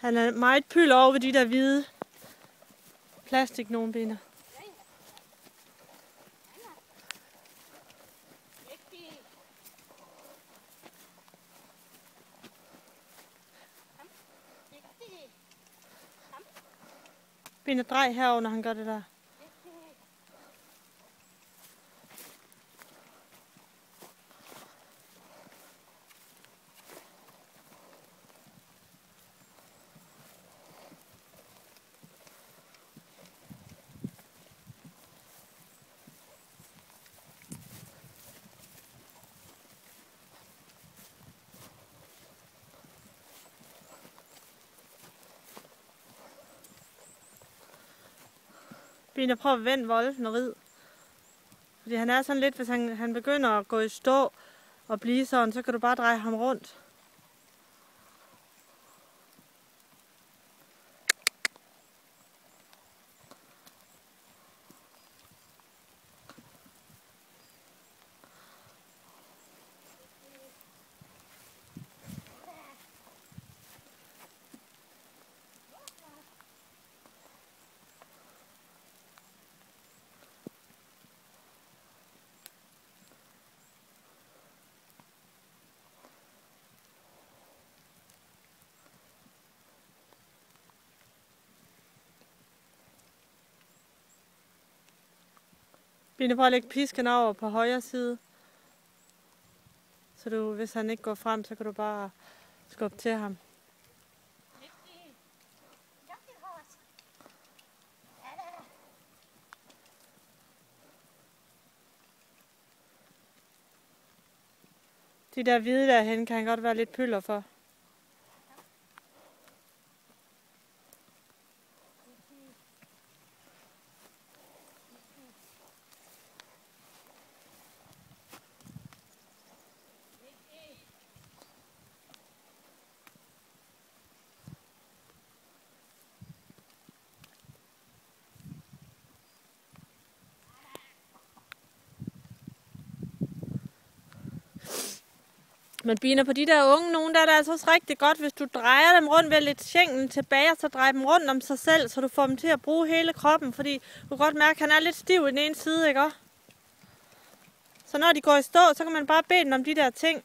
Han er meget pyld over ved de der hvide plastiknoglebinder. Binder drej herover, når han gør det der. Bina, prøv at vende Wolfen og rid. Fordi han er sådan lidt, hvis han begynder at gå i stå og blive sådan, så kan du bare dreje ham rundt. Bina, prøv at lægge pisken over på højre side. Så du, hvis han ikke går frem, så kan du bare skubbe til ham. De der hvide derhen kan han godt være lidt pylder for. Men Bina, på de der unge nogen, der er det altså også rigtig godt, hvis du drejer dem rundt ved at lidt skænken tilbage, og så drejer dem rundt om sig selv, så du får dem til at bruge hele kroppen, fordi du kan godt mærke, at han er lidt stiv i den ene side, ikke også? Så når de går i stå, så kan man bare bede dem om de der ting.